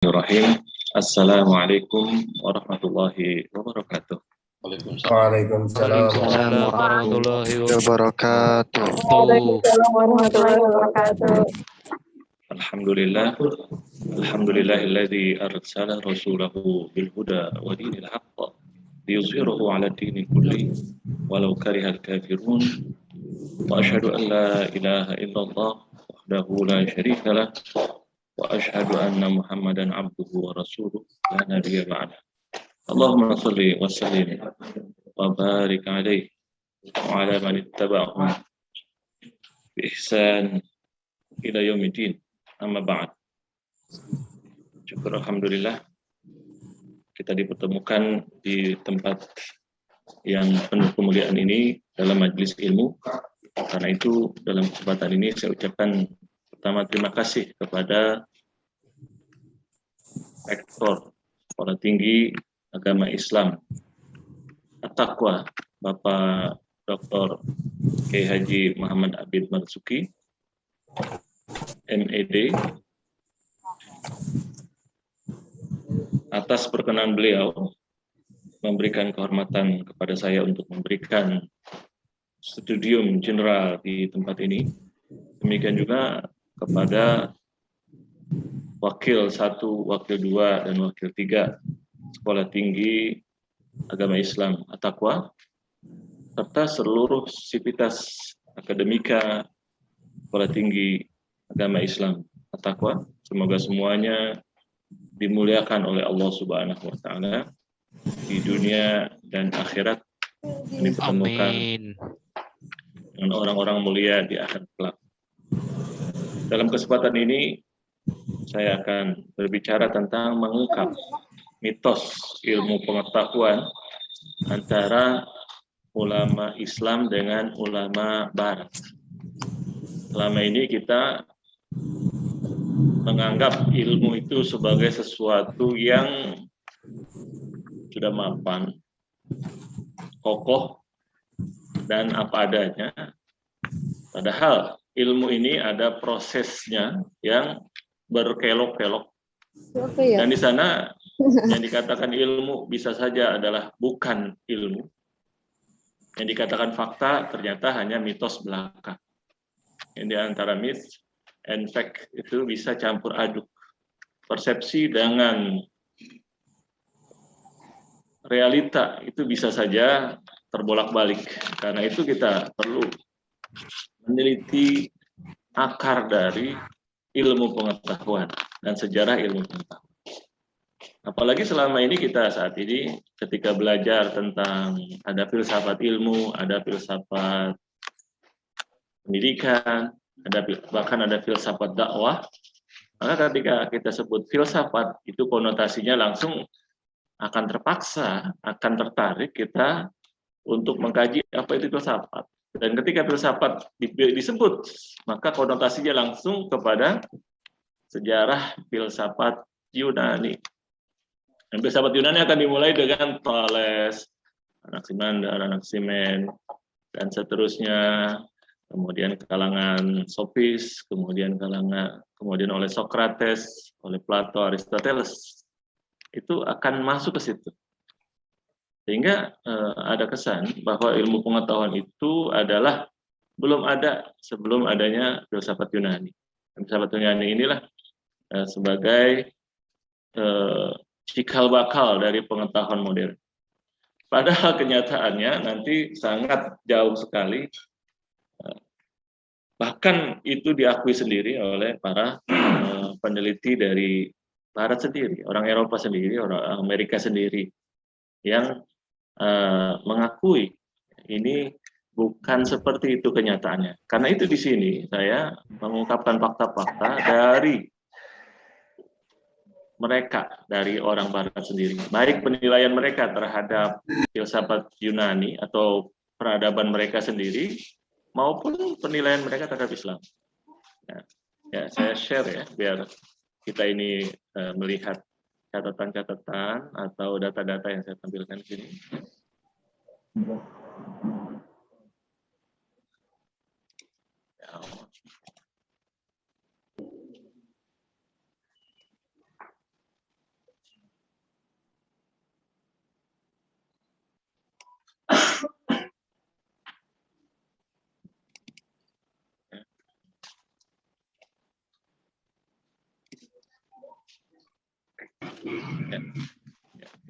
Bismillahirrahmanirrahim. Assalamualaikum warahmatullahi wabarakatuh. Waalaikumsalam warahmatullahi wabarakatuh. Waalaikumsalam warahmatullahi wabarakatuh. Alhamdulillahilladzi arsala rasulahu bil huda wa dinil haqq liyuzhirahu 'ala dini kulli walau karihal kafirun. Wa asyhadu an la ilaha illallah wahdahu la syarika lah wa asyhadu anna Muhammadan abduhu wa rasuluh la nabiyya ba'da. Allahumma shalli wa sallim wa barik alaihi wa ala man ittaba'ahum bi ihsan ila yaumiddin. Amma ba'd. Syukur alhamdulillah kita dipertemukan di tempat yang penuh kemuliaan ini dalam majelis ilmu. Karena itu dalam kesempatan ini saya ucapkan pertama terima kasih kepada Rektor Sekolah Tinggi Agama Islam At-Taqwa Bapak Dr. Kiai Haji Muhammad Abid Marzuki MED, atas perkenan beliau memberikan kehormatan kepada saya untuk memberikan studium general di tempat ini. Demikian juga kepada Wakil 1, Wakil 2, dan Wakil 3 Sekolah Tinggi Agama Islam At-Taqwa, serta seluruh sivitas akademika Sekolah Tinggi Agama Islam At-Taqwa. Semoga semuanya dimuliakan oleh Allah Subhanahu wa Ta'ala di dunia dan akhirat, dipertemukan dengan orang-orang mulia di akhirat kelak. Dalam kesempatan ini saya akan berbicara tentang mengungkap mitos ilmu pengetahuan antara ulama Islam dengan ulama Barat. Selama ini kita menganggap ilmu itu sebagai sesuatu yang sudah mapan, kokoh, dan apa adanya. Padahal ilmu ini ada prosesnya yang berkelok-kelok. Dan di sana yang dikatakan ilmu bisa saja adalah bukan ilmu. Yang dikatakan fakta ternyata hanya mitos belaka. Yang di antara myth and fact itu bisa campur aduk. Persepsi dengan realita itu bisa saja terbolak-balik. Karena itu kita perlu meneliti akar dari ilmu pengetahuan dan sejarah ilmu pengetahuan. Apalagi selama ini kita saat ini ketika belajar tentang ada filsafat ilmu, ada filsafat pendidikan, bahkan ada filsafat dakwah. Maka ketika kita sebut filsafat itu konotasinya langsung akan terpaksa, akan tertarik kita untuk mengkaji apa itu filsafat. Dan ketika filsafat disebut, maka konotasinya langsung kepada sejarah filsafat Yunani. Dan filsafat Yunani akan dimulai dengan Thales, Anaximander, Anaximen, dan seterusnya. Kemudian kalangan Sofis, kemudian oleh Socrates, oleh Plato, Aristoteles. Itu akan masuk ke situ. Sehingga ada kesan bahwa ilmu pengetahuan itu adalah belum ada sebelum adanya filsafat Yunani. Filsafat Yunani inilah sebagai cikal bakal dari pengetahuan modern. Padahal kenyataannya nanti sangat jauh sekali. Bahkan itu diakui sendiri oleh para peneliti dari Barat sendiri, orang Eropa sendiri, orang Amerika sendiri, yang mengakui ini bukan seperti itu kenyataannya. Karena itu di sini saya mengungkapkan fakta-fakta dari mereka, dari orang Barat sendiri. Baik penilaian mereka terhadap filsafat Yunani atau peradaban mereka sendiri, maupun penilaian mereka terhadap Islam. Ya, saya share ya, biar kita ini melihat catatan-catatan atau data-data yang saya tampilkan di sini. Ya.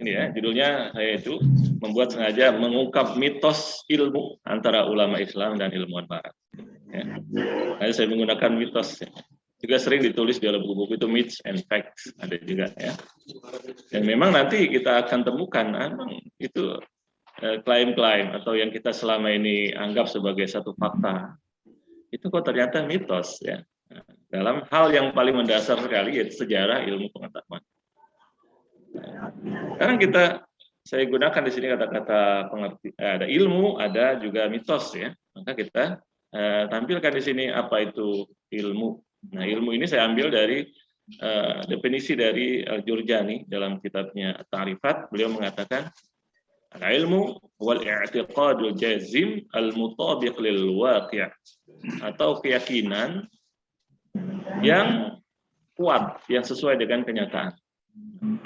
Ini ya, judulnya saya itu membuat sengaja mengungkap mitos ilmu antara ulama Islam dan ilmuwan Barat. Ya. Nah, saya menggunakan mitos. Ya. Juga sering ditulis di dalam buku-buku itu myths and facts ada juga ya. Dan memang nanti kita akan temukan memang itu klaim-klaim atau yang kita selama ini anggap sebagai satu fakta itu kok ternyata mitos ya. Dalam hal yang paling mendasar sekali yaitu sejarah ilmu pengetahuan. Sekarang saya gunakan di sini kata-kata pengerti, ada ilmu, ada juga mitos ya. Maka kita tampilkan di sini apa itu ilmu. Nah, ilmu ini saya ambil dari definisi dari Al-Jurjani dalam kitabnya Ta'rifat. Beliau mengatakan al-ilmu wal i'tiqadul jazim al-mutabiq lil waqi', atau keyakinan yang kuat, yang sesuai dengan kenyataan.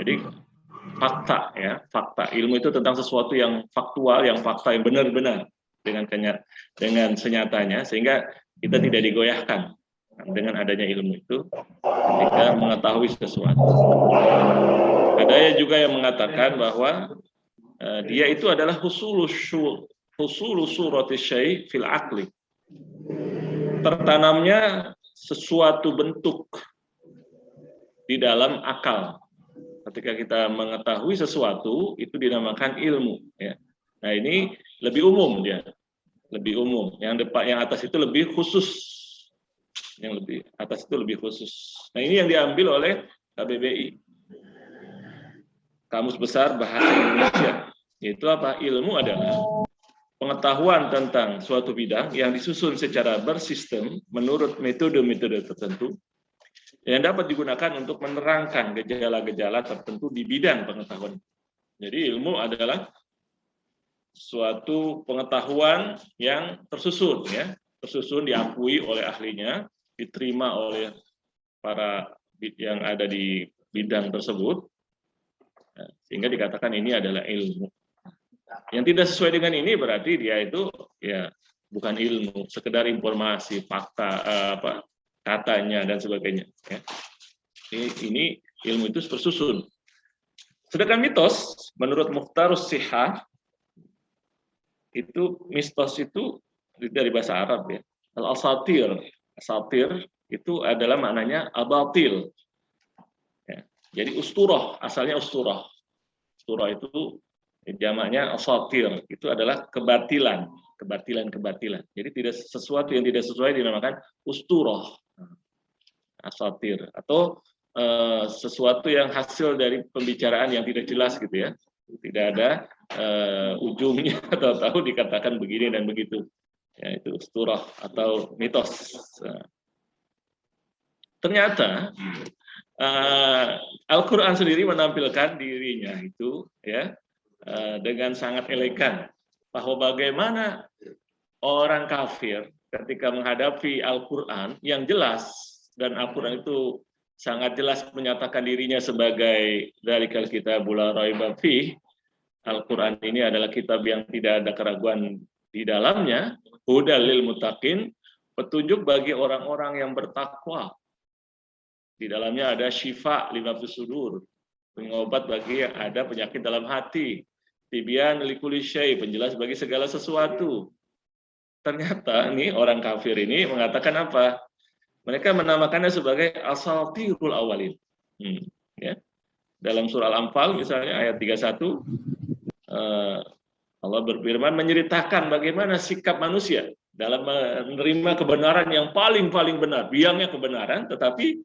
Jadi fakta ya, fakta. Ilmu itu tentang sesuatu yang faktual, yang fakta, yang benar-benar dengan senyatanya, sehingga kita tidak digoyahkan dengan adanya ilmu itu ketika mengetahui sesuatu. Ada juga yang mengatakan bahwa dia itu adalah husulu surati syai' fil aqli. Tertanamnya sesuatu bentuk di dalam akal. Ketika kita mengetahui sesuatu itu dinamakan ilmu ya. Nah, ini lebih umum dia. Lebih umum. Yang atas itu lebih khusus. Yang lebih atas itu lebih khusus. Nah, ini yang diambil oleh KBBI, Kamus Besar Bahasa Indonesia. Yaitu apa? Ilmu adalah pengetahuan tentang suatu bidang yang disusun secara bersistem menurut metode-metode tertentu yang dapat digunakan untuk menerangkan gejala-gejala tertentu di bidang pengetahuan. Jadi ilmu adalah suatu pengetahuan yang tersusun ya, tersusun, diakui oleh ahlinya, diterima oleh para yang ada di bidang tersebut, sehingga dikatakan ini adalah ilmu. Yang tidak sesuai dengan ini berarti dia itu ya bukan ilmu, sekedar informasi, fakta, katanya dan sebagainya. Ya. Ini ilmu itu tersusun. Sedangkan mitos, menurut Mukhtarus Sihah, itu mitos itu dari bahasa Arab ya. Al-asatir. Asatir itu adalah maknanya abatil. Ya. Jadi usturah, asalnya usturah. Usturah itu jamaknya asatir, itu adalah kebatilan, kebatilan. Jadi tidak sesuatu yang tidak sesuai dinamakan usturah, asatir, atau sesuatu yang hasil dari pembicaraan yang tidak jelas gitu ya. Tidak ada ujungnya atau tahu dikatakan begini dan begitu. Ya, itu usturah atau mitos. Ternyata Al-Quran sendiri menampilkan dirinya itu ya dengan sangat elegan bahwa bagaimana orang kafir ketika menghadapi Al-Quran yang jelas, dan Al-Quran itu sangat jelas menyatakan dirinya sebagai dzalikal kitabul la raiba fih. Al-Quran ini adalah kitab yang tidak ada keraguan di dalamnya, hudal lil muttaqin, petunjuk bagi orang-orang yang bertakwa. Di dalamnya ada syifa lima sudur, pengobat bagi yang ada penyakit dalam hati. Tibyan likulli syai', penjelas bagi segala sesuatu. Ternyata ini orang kafir ini mengatakan apa? Mereka menamakannya sebagai asatirul awalin. Ya. Dalam surah Al-Anfal misalnya ayat 31, Allah berfirman menceritakan bagaimana sikap manusia dalam menerima kebenaran yang paling benar, biangnya kebenaran, tetapi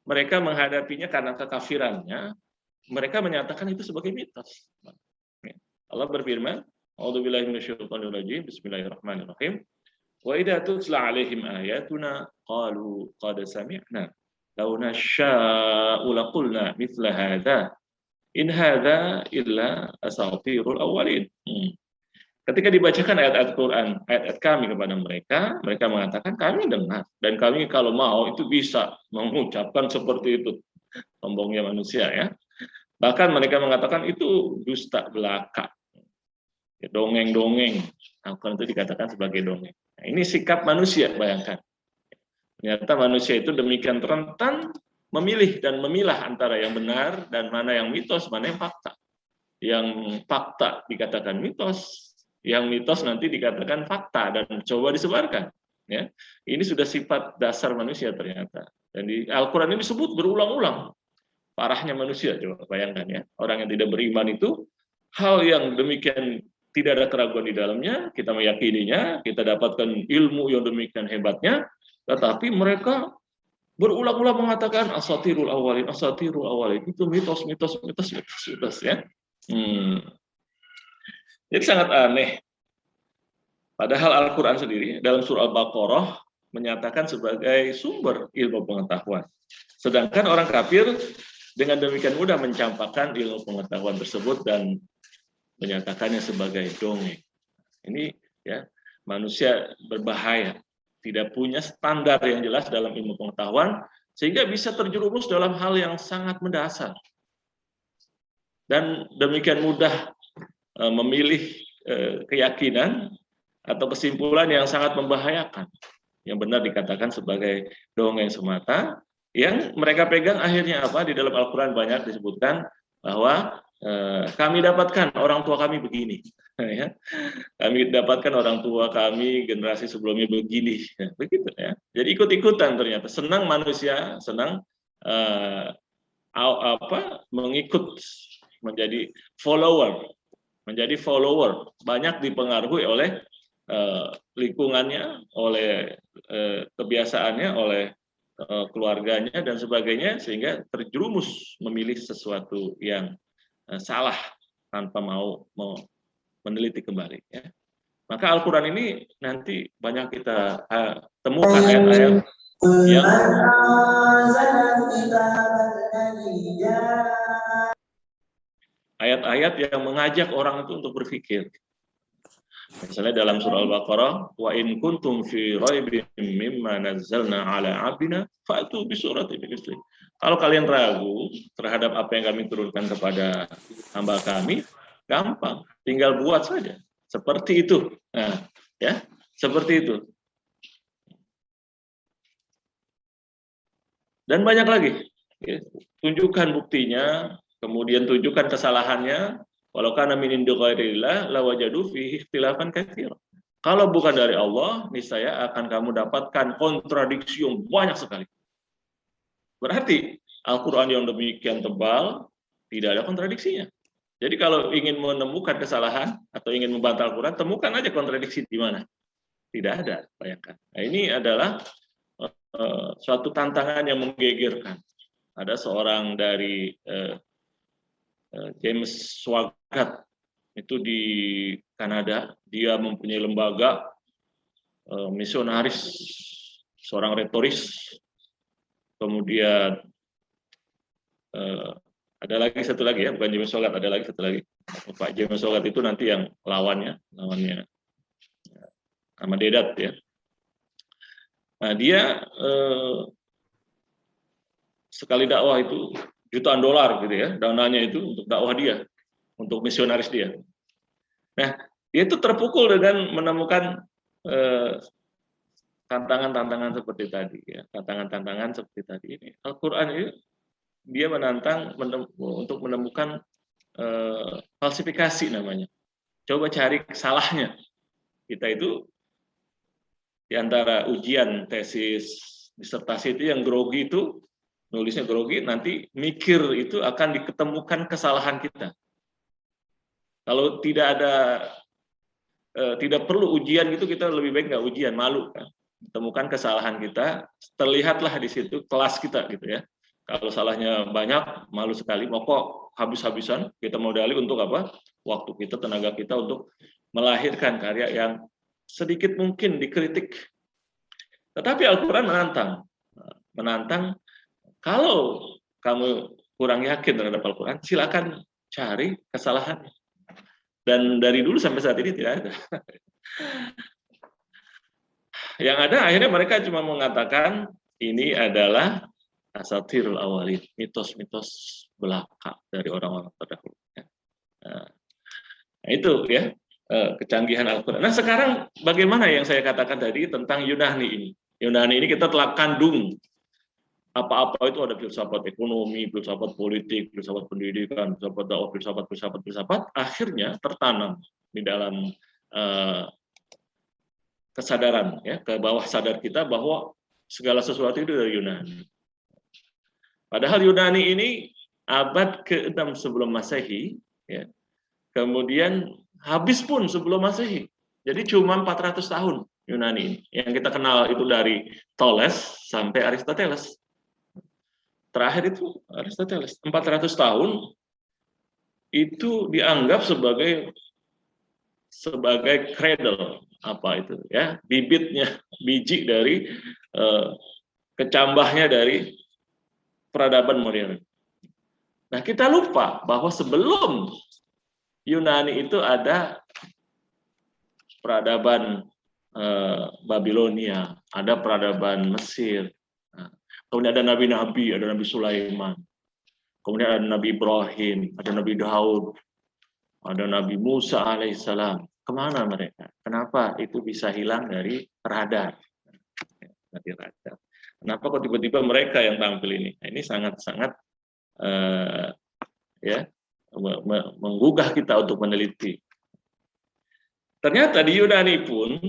mereka menghadapinya karena kekafirannya, mereka menyatakan itu sebagai mitos. Allah berfirman, A'udzubillahi minasyaitonir rajim, bismillahirrahmanirrahim. Wa idza tutla 'alaihim ayatuna qalu qad sami'na law nasya'u laqulna mithla hadza in hadza illa asatirul awwalin. Ketika dibacakan ayat-ayat Quran, ayat-ayat kami kepada mereka, mereka mengatakan kami dengar dan kami kalau mau itu bisa mengucapkan seperti itu. Sombongnya manusia ya. Bahkan mereka mengatakan itu dusta belaka. Dongeng-dongeng. Al-Quran itu dikatakan sebagai dongeng. Nah, ini sikap manusia, bayangkan. Ternyata manusia itu demikian rentan memilih dan memilah antara yang benar dan mana yang mitos, mana yang fakta. Yang fakta dikatakan mitos, yang mitos nanti dikatakan fakta dan coba disebarkan. Ya, ini sudah sifat dasar manusia ternyata. Dan di Al-Quran ini disebut berulang-ulang. Parahnya manusia, coba bayangkan ya. Orang yang tidak beriman itu, hal yang demikian tidak ada keraguan di dalamnya, kita meyakininya, kita dapatkan ilmu yang demikian hebatnya, tetapi mereka berulang-ulang mengatakan asatirul awalin, itu mitos ya. Jadi sangat aneh. Padahal Al-Quran sendiri dalam surah Al-Baqarah menyatakan sebagai sumber ilmu pengetahuan. Sedangkan orang kafir dengan demikian mudah mencampakkan ilmu pengetahuan tersebut dan menyatakannya sebagai dongeng. Ini ya, manusia berbahaya, tidak punya standar yang jelas dalam ilmu pengetahuan, sehingga bisa terjerumus dalam hal yang sangat mendasar. Dan demikian mudah memilih keyakinan atau kesimpulan yang sangat membahayakan, yang benar dikatakan sebagai dongeng semata, yang mereka pegang akhirnya apa? Di dalam Al-Quran banyak disebutkan bahwa kami dapatkan orang tua kami begini, ya. Kami dapatkan orang tua kami generasi sebelumnya begini, ya, begitu ya. Jadi ikut-ikutan ternyata, senang manusia, senang mengikut, menjadi follower, banyak dipengaruhi oleh lingkungannya, oleh kebiasaannya, oleh keluarganya dan sebagainya, sehingga terjerumus memilih sesuatu yang salah tanpa mau meneliti kembali. Ya. Maka Al-Quran ini nanti banyak kita temukan ayat-ayat yang mengajak orang itu untuk berpikir. Misalnya dalam surah Al-Baqarah, wa in kuntum fi raibin mimma nazzalna ala abdina fa'tu bi suratin min mithlihi. Kalau kalian ragu terhadap apa yang kami turunkan kepada hamba kami, gampang, tinggal buat saja. Seperti itu. Nah, ya, seperti itu. Dan banyak lagi. Ya, tunjukkan buktinya, kemudian tunjukkan kesalahannya. Walau kana min indi ghairillah lawajadu fihi ikhtilafan katsira. Kalau bukan dari Allah, niscaya akan kamu dapatkan kontradiksi yang banyak sekali. Berarti Al-Quran yang demikian tebal tidak ada kontradiksinya. Jadi kalau ingin menemukan kesalahan atau ingin membantah Al-Quran, temukan aja kontradiksi di mana. Tidak ada, bayangkan. Nah, ini adalah suatu tantangan yang menggegerkan. Ada seorang dari James Swaggart itu di Kanada, dia mempunyai lembaga misionaris, seorang retoris. Kemudian ada lagi satu lagi ya, bukan James Swaggart, ada lagi satu lagi. Pak James Swaggart itu nanti yang lawannya Ahmad Deedat ya. Nah, dia sekali dakwah itu jutaan dolar gitu ya, dananya itu untuk dakwah dia, untuk misionaris dia. Nah, dia itu terpukul dengan menemukan tantangan-tantangan seperti tadi ya, tantangan-tantangan seperti tadi ini. Al-Quran ini dia menantang untuk menemukan falsifikasi namanya. Coba cari salahnya. Kita itu di antara ujian, tesis, disertasi itu yang grogi itu, nulisnya grogi, nanti mikir itu akan diketemukan kesalahan kita. Kalau tidak ada, tidak perlu ujian gitu, kita lebih baik nggak ujian, malu kan. Temukan kesalahan kita, terlihatlah di situ kelas kita gitu ya. Kalau salahnya banyak, malu sekali, pokok habis-habisan kita modali untuk apa? Waktu kita, tenaga kita untuk melahirkan karya yang sedikit mungkin dikritik. Tetapi Al-Quran menantang, kalau kamu kurang yakin terhadap Al-Quran, silakan cari kesalahannya. Dan dari dulu sampai saat ini tidak ada. Yang ada akhirnya mereka cuma mengatakan ini adalah asatirul awalin, mitos-mitos belaka dari orang-orang terdahulu. Nah, itu ya kecanggihan Al-Quran. Nah, sekarang bagaimana yang saya katakan tadi tentang Yunani ini? Yunani ini kita telah kandung apa-apa itu ada filsafat ekonomi, filsafat politik, filsafat pendidikan, filsafat dakwah, filsafat. Akhirnya tertanam di dalam kesadaran, ya, ke bawah sadar kita bahwa segala sesuatu itu dari Yunani. Padahal Yunani ini abad ke-6 sebelum Masehi, ya, kemudian habis pun sebelum Masehi. Jadi cuma 400 tahun Yunani ini. Yang kita kenal itu dari Thales sampai Aristoteles. Terakhir itu Aristoteles. 400 tahun itu dianggap sebagai cradle, apa itu, ya, bibitnya, biji dari kecambahnya dari peradaban modern. Nah, kita lupa bahwa sebelum Yunani itu ada peradaban Babilonia, ada peradaban Mesir, kemudian ada nabi-nabi, ada Nabi Sulaiman, kemudian ada Nabi Ibrahim, ada Nabi Daud, ada Nabi Musa alaihissalam. Kemana mereka? Kenapa itu bisa hilang dari radar? Dari radar. Kenapa kok tiba-tiba mereka yang tampil ini? Nah, ini sangat-sangat ya, menggugah kita untuk meneliti. Ternyata di Yunani pun,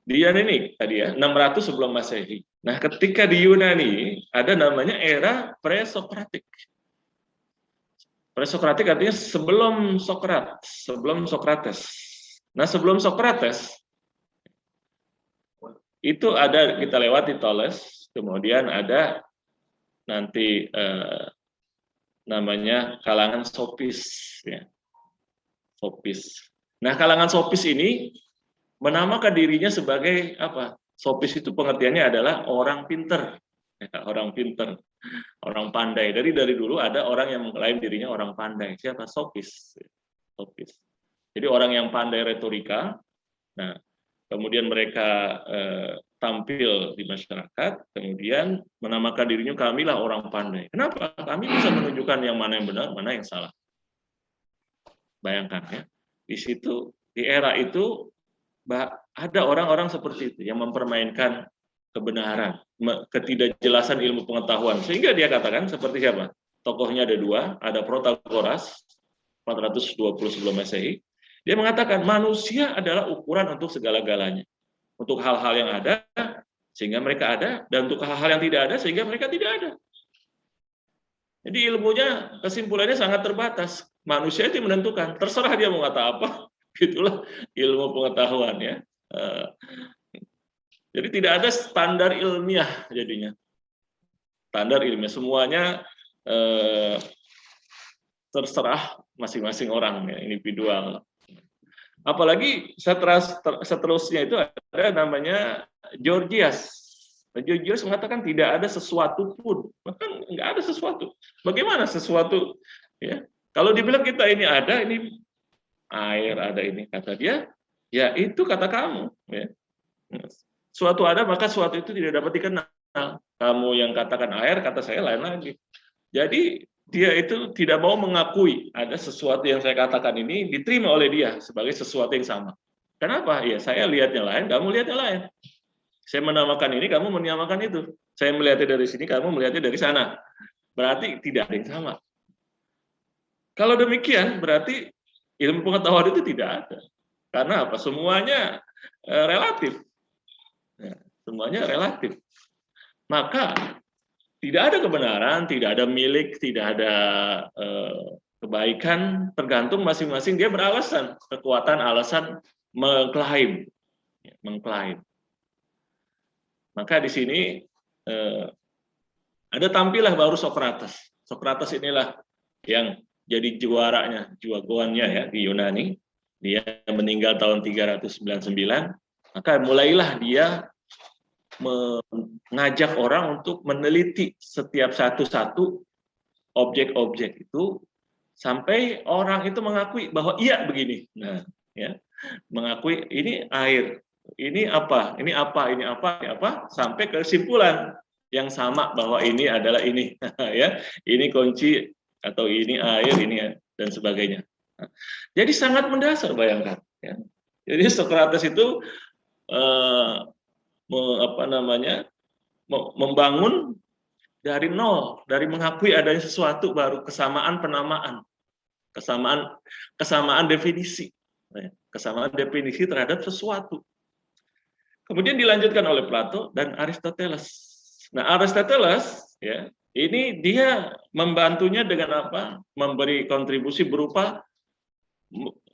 dia ini tadi ya 600 sebelum Masehi. Nah, ketika di Yunani ada namanya era presokratik. Presokratik artinya sebelum Sokrates, sebelum Sokrates. Nah, sebelum Sokrates itu ada, kita lewati Thales, kemudian ada nanti namanya kalangan Sofis, ya. Sofis. Nah, kalangan Sofis ini menamakan dirinya sebagai apa? Sofis itu pengertiannya adalah orang pinter, ya, orang pinter, orang pandai. Dari dulu ada orang yang mengklaim dirinya orang pandai. Siapa? Sofis. Sofis. Jadi orang yang pandai retorika. Nah, kemudian mereka tampil di masyarakat, kemudian menamakan dirinya kamilah orang pandai. Kenapa? Kami bisa menunjukkan yang mana yang benar, mana yang salah. Bayangkan ya, di situ, di era itu ada orang-orang seperti itu yang mempermainkan kebenaran, ketidakjelasan ilmu pengetahuan, sehingga dia katakan seperti siapa? Tokohnya ada dua, ada Protagoras 420 sebelum Masehi. Dia mengatakan manusia adalah ukuran untuk segala-galanya, untuk hal-hal yang ada sehingga mereka ada, dan untuk hal-hal yang tidak ada sehingga mereka tidak ada. Jadi ilmunya, kesimpulannya sangat terbatas. Manusia itu menentukan, terserah dia mau kata apa. Itulah ilmu pengetahuan, ya. Jadi tidak ada standar ilmiah jadinya. Standar ilmiah semuanya terserah masing-masing orang, ya, individual. Apalagi seterusnya itu ada namanya Georgias. Georgias mengatakan tidak ada sesuatu pun, bahkan nggak ada sesuatu. Bagaimana sesuatu? Ya, kalau dibilang kita ini ada, ini air, ada ini, kata dia, ya itu kata kamu. Ya. Suatu ada, maka suatu itu tidak dapat dikenal. Kamu yang katakan air, kata saya lain lagi. Jadi dia itu tidak mau mengakui ada sesuatu yang saya katakan ini diterima oleh dia sebagai sesuatu yang sama. Kenapa? Ya saya lihatnya lain, kamu lihatnya lain. Saya menamakan ini, kamu menamakan itu. Saya melihatnya dari sini, kamu melihatnya dari sana. Berarti tidak ada yang sama. Kalau demikian, berarti ilmu pengetahuan itu tidak ada. Karena apa? Semuanya relatif. Ya, semuanya relatif. Maka tidak ada kebenaran, tidak ada milik, tidak ada kebaikan, tergantung masing-masing dia beralasan, kekuatan alasan mengklaim. Ya, mengklaim. Maka di sini ada tampilah baru Sokrates. Sokrates inilah yang jadi jagoannya ya di Yunani. Dia meninggal tahun 399. Maka mulailah dia mengajak orang untuk meneliti setiap satu-satu objek-objek itu sampai orang itu mengakui bahwa iya begini. Nah, ya, mengakui ini air, ini apa, ini apa, ini apa, ini apa, sampai kesimpulan yang sama bahwa ini adalah ini, ya, ini kunci atau ini air, ini dan sebagainya. Nah, jadi sangat mendasar, bayangkan. Ya. Jadi Sokrates itu membangun dari nol, dari mengakui adanya sesuatu baru kesamaan penamaan, kesamaan definisi, kesamaan definisi terhadap sesuatu. Kemudian dilanjutkan oleh Plato dan Aristoteles. Nah, Aristoteles ya, ini dia membantunya dengan apa? Memberi kontribusi berupa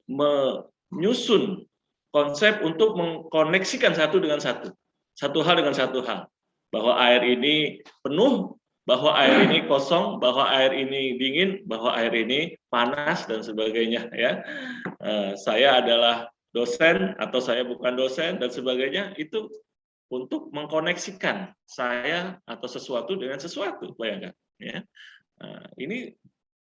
menyusun konsep untuk mengkoneksikan satu dengan satu hal dengan satu hal, bahwa air ini penuh, bahwa air ini kosong, bahwa air ini dingin, bahwa air ini panas dan sebagainya ya. Saya adalah dosen atau saya bukan dosen dan sebagainya, itu untuk mengkoneksikan saya atau sesuatu dengan sesuatu, bayangkan ya. Ini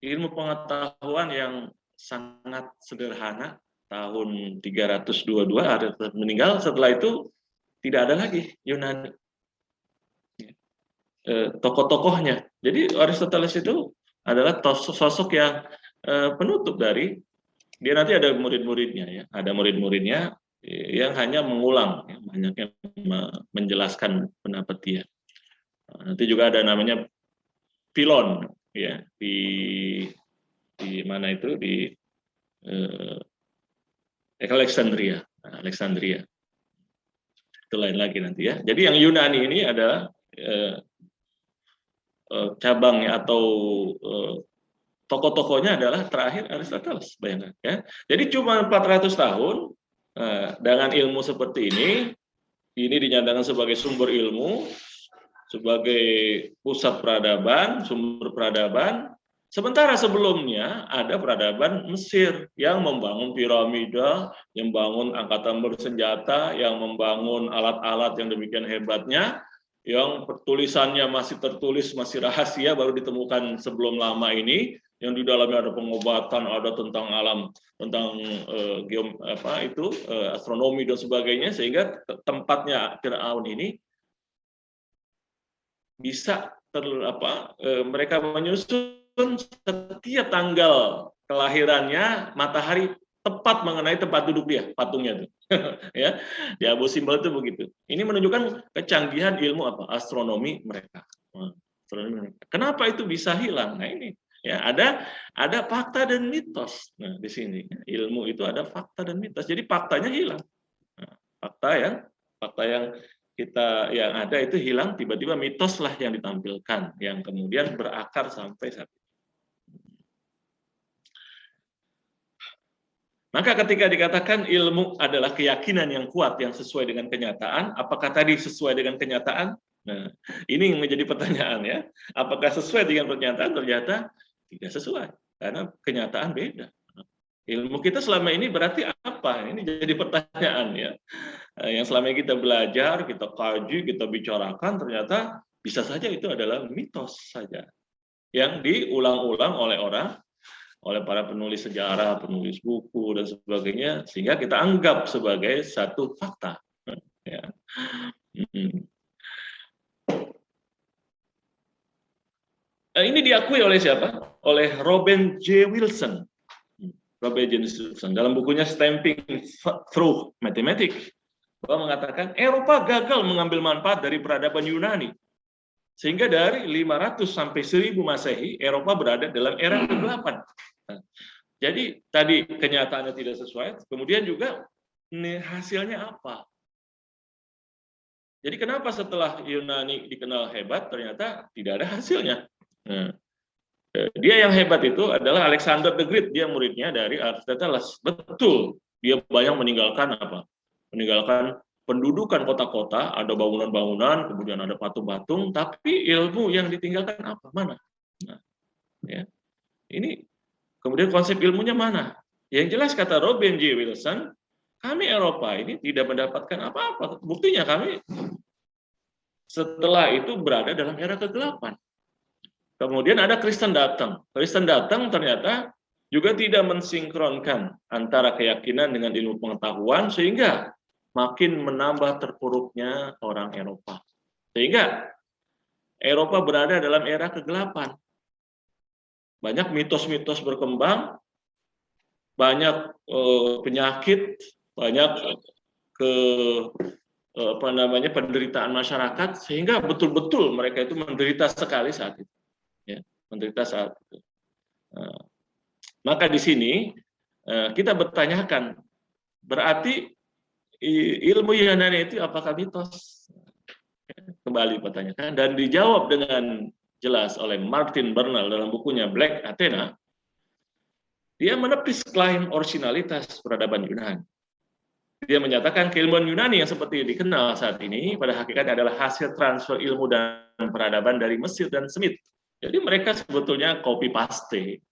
ilmu pengetahuan yang sangat sederhana. Tahun 322 Aristoteles meninggal, setelah itu tidak ada lagi Yunani tokoh-tokohnya. Jadi Aristoteles itu adalah sosok yang penutup dari, dia nanti ada murid-muridnya ya, ada murid-muridnya yang hanya mengulang, ya, banyak yang menjelaskan pendapat dia. Nanti juga ada namanya Pilon ya, di mana itu, di Alexandria. Itu lain lagi nanti ya. Jadi yang Yunani ini adalah cabangnya atau tokoh-tokohnya adalah terakhir Aristoteles, bayangkan ya. Jadi cuma 400 tahun dengan ilmu seperti ini dinyatakan sebagai sumber ilmu, sebagai pusat peradaban, sumber peradaban. Sementara sebelumnya ada peradaban Mesir yang membangun piramida, yang membangun angkatan bersenjata, yang membangun alat-alat yang demikian hebatnya, yang tulisannya masih tertulis, masih rahasia, baru ditemukan sebelum lama ini, yang di dalamnya ada pengobatan, ada tentang alam, tentang astronomi dan sebagainya, sehingga tempatnya Firaun ini bisa mereka menyusun setiap tanggal kelahirannya, matahari tepat mengenai tempat duduk dia, patungnya itu. Ya, di Abu Simbel itu begitu. Ini menunjukkan kecanggihan ilmu astronomi mereka. Kenapa itu bisa hilang? Nah ini ya, ada fakta dan mitos. Nah, di sini ilmu itu ada fakta dan mitos. Jadi faktanya hilang. Nah, fakta yang ada itu hilang, tiba-tiba mitoslah yang ditampilkan, yang kemudian berakar sampai saat ini. Maka ketika dikatakan ilmu adalah keyakinan yang kuat yang sesuai dengan kenyataan, apakah tadi sesuai dengan kenyataan? Nah, ini yang menjadi pertanyaan ya. Apakah sesuai dengan kenyataan? Ternyata tidak sesuai, karena kenyataan beda. Ilmu kita selama ini berarti apa? Ini jadi pertanyaan ya. Yang selama ini kita belajar, kita kaji, kita bicarakan, ternyata bisa saja itu adalah mitos saja yang diulang-ulang oleh para penulis sejarah, penulis buku dan sebagainya, sehingga kita anggap sebagai satu fakta. Ya. Ini diakui oleh siapa? Oleh Robert J. Wilson. Robert J. Wilson dalam bukunya Stamping Through Mathematics, bahwa mengatakan Eropa gagal mengambil manfaat dari peradaban Yunani. Sehingga dari 500 sampai 1000 Masehi, Eropa berada dalam era kegelapan. Jadi tadi kenyataannya tidak sesuai, kemudian juga hasilnya apa? Jadi kenapa setelah Yunani dikenal hebat, ternyata tidak ada hasilnya? Nah, dia yang hebat itu adalah Alexander the Great, dia muridnya dari Aristoteles. Betul, dia banyak meninggalkan apa? Meninggalkan pendudukan kota-kota, ada bangunan-bangunan, kemudian ada patung-patung, tapi ilmu yang ditinggalkan apa? Mana? Nah, ya. Ini kemudian konsep ilmunya mana? Yang jelas kata Robert J. Wilson, kami Eropa ini tidak mendapatkan apa-apa. Buktinya kami setelah itu berada dalam era kegelapan. Kemudian ada Kristen datang. Kristen datang ternyata juga tidak mensinkronkan antara keyakinan dengan ilmu pengetahuan, sehingga makin menambah terpuruknya orang Eropa. Sehingga Eropa berada dalam era kegelapan. Banyak mitos-mitos berkembang, banyak penyakit, banyak penderitaan masyarakat sehingga betul-betul mereka itu menderita sekali saat itu, ya, menderita saat itu. Maka di sini kita bertanyakan, berarti ilmu Yunani itu apakah mitos? Kembali pertanyakan, dan dijawab dengan jelas oleh Martin Bernal dalam bukunya Black Athena. Dia menepis klaim originalitas peradaban Yunani. Dia menyatakan keilmuan Yunani yang seperti dikenal saat ini pada hakikatnya adalah hasil transfer ilmu dan peradaban dari Mesir dan Semit. Jadi mereka sebetulnya copy paste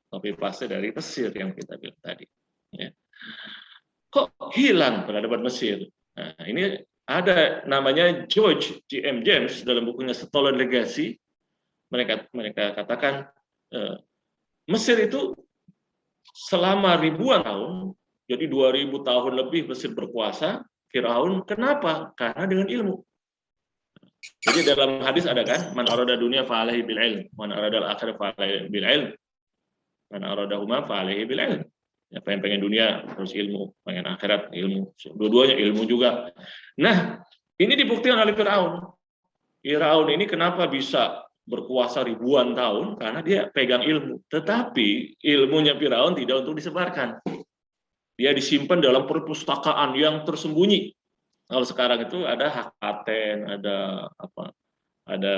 dari Mesir yang kita bilang tadi. Ya. Kok hilang peradaban Mesir? Nah, ini ada namanya George G.M. James dalam bukunya Stolen Legacy. Mereka katakan Mesir itu selama ribuan tahun, jadi 2000 tahun lebih Mesir berkuasa, Firaun. Kenapa? Karena dengan ilmu. Jadi dalam hadis ada kan, man arada dunia fa'alaihi bil ilm, man arada al-akhirah fa'alaihi bil ilm, man arada huma fa'alaihi bil ilm. Ya, pengen dunia terus ilmu, pengen akhirat ilmu, dua-duanya ilmu juga. Nah, ini dibuktikan oleh Firaun. Firaun ini kenapa bisa berkuasa ribuan tahun? Karena dia pegang ilmu. Tetapi ilmunya Firaun tidak untuk disebarkan. Dia disimpan dalam perpustakaan yang tersembunyi. Kalau sekarang itu ada hak paten, ada apa? Ada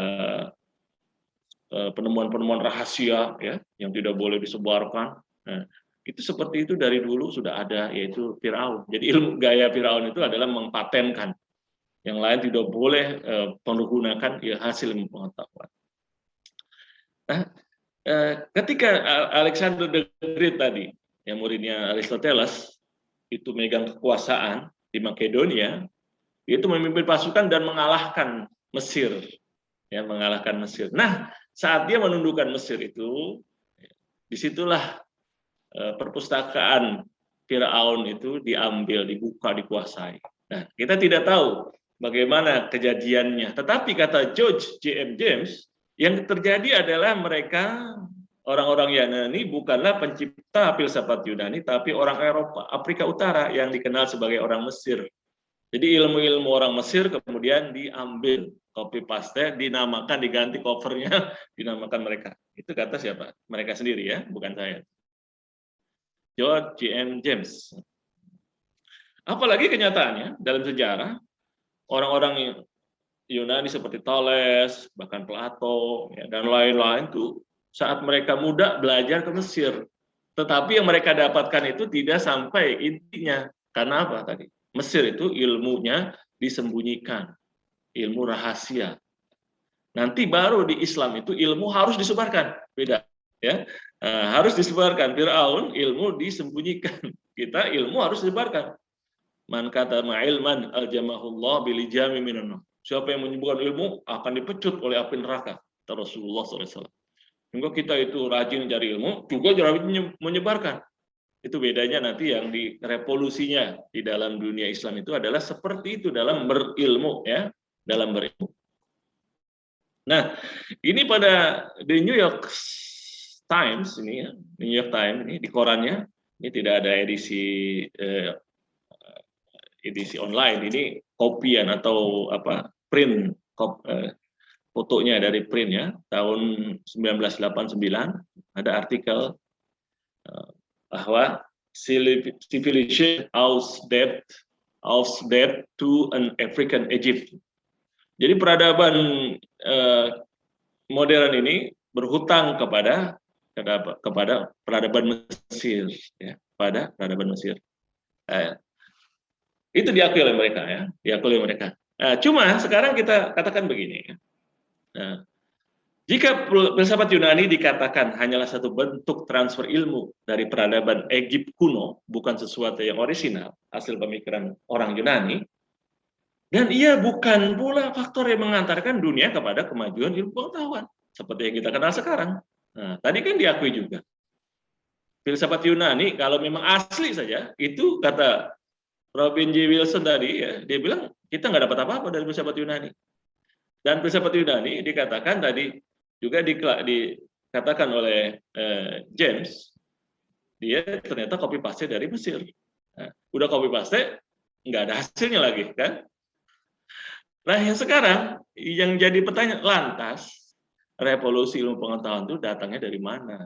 penemuan-penemuan rahasia ya yang tidak boleh disebarkan. Nah, itu seperti itu dari dulu sudah ada, yaitu Firaun. Jadi ilmu gaya Firaun itu adalah mempatenkan. Yang lain tidak boleh menggunakan ya, hasil pengetahuan. Nah, ketika Alexander the Great tadi, yang muridnya Aristoteles, itu megang kekuasaan di Makedonia, itu memimpin pasukan dan mengalahkan Mesir, ya, mengalahkan Mesir. Nah, saat dia menundukkan Mesir itu, disitulah perpustakaan Firaun itu diambil, dibuka, dikuasai. Nah, kita tidak tahu bagaimana kejadiannya. Tetapi kata George G.M. James, yang terjadi adalah mereka, orang-orang Yunani, bukanlah pencipta filsafat Yunani, tapi orang Eropa, Afrika Utara, yang dikenal sebagai orang Mesir. Jadi ilmu-ilmu orang Mesir kemudian diambil, copy paste, dinamakan, diganti covernya, dinamakan mereka. Itu kata siapa? Mereka sendiri ya, bukan saya. George G.M. James. Apalagi kenyataannya dalam sejarah, orang-orang Yunani seperti Thales, bahkan Plato, ya, dan lain-lain tuh saat mereka muda belajar ke Mesir. Tetapi yang mereka dapatkan itu tidak sampai intinya. Karena apa tadi? Mesir itu ilmunya disembunyikan, ilmu rahasia. Nanti baru di Islam itu ilmu harus disebarkan, beda, ya, harus disebarkan. Firaun ilmu disembunyikan, kita ilmu harus disebarkan. Man kata ma'ilman aljamahullah bilijami minan. Siapa yang menyembuhkan ilmu akan dipecut oleh api neraka. Kata Rasulullah SAW. Sehingga kita itu rajin cari ilmu, juga rajin menyebarkan. Itu bedanya nanti yang di revolusinya di dalam dunia Islam itu adalah seperti itu dalam berilmu, ya, dalam berilmu. Nah, ini pada The New York Times ini, ya, New York Times ini di korannya, ini tidak ada edisi online, ini kopian atau apa print, fotonya dari print ya, tahun 1989 ada artikel bahwa civilization owes debt to an African Egypt. Jadi peradaban modern ini berhutang kepada peradaban Mesir, ya, pada peradaban Mesir. Itu diakui oleh mereka, ya, diakui oleh mereka. Nah, cuma sekarang kita katakan begini. Nah, jika filsafat Yunani dikatakan hanyalah satu bentuk transfer ilmu dari peradaban Egypt kuno, bukan sesuatu yang orisinal, hasil pemikiran orang Yunani, dan ia bukan pula faktor yang mengantarkan dunia kepada kemajuan ilmu pengetahuan, seperti yang kita kenal sekarang. Nah, tadi kan diakui juga. Filsafat Yunani, kalau memang asli saja, itu kata Robin J. Wilson tadi, ya, dia bilang kita nggak dapat apa-apa dari filsafat Yunani. Dan filsafat Yunani dikatakan tadi juga dikatakan oleh James, dia ternyata copy paste dari Mesir. Nah, udah copy paste, nggak ada hasilnya lagi, kan? Nah, yang sekarang yang jadi pertanyaan, lantas revolusi ilmu pengetahuan itu datangnya dari mana?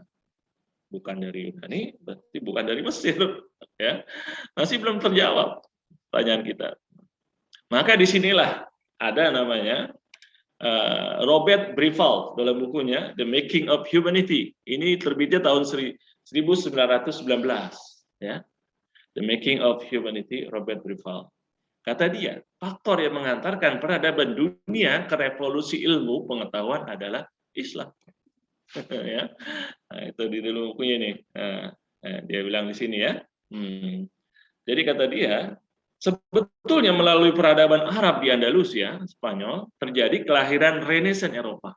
Bukan dari Yunani, berarti bukan dari Mesir, ya. Masih belum terjawab pertanyaan kita. Maka disinilah ada namanya Robert Briffault dalam bukunya The Making of Humanity. Ini terbitnya tahun 1919, ya. The Making of Humanity, Robert Briffault. Kata dia, faktor yang mengantarkan peradaban dunia ke revolusi ilmu pengetahuan adalah Islam. Ya. Nah, itu di dalam bukunya nih. Dia bilang di sini ya. Jadi kata dia, sebetulnya melalui peradaban Arab di Andalusia, Spanyol, terjadi kelahiran Renaissance Eropa.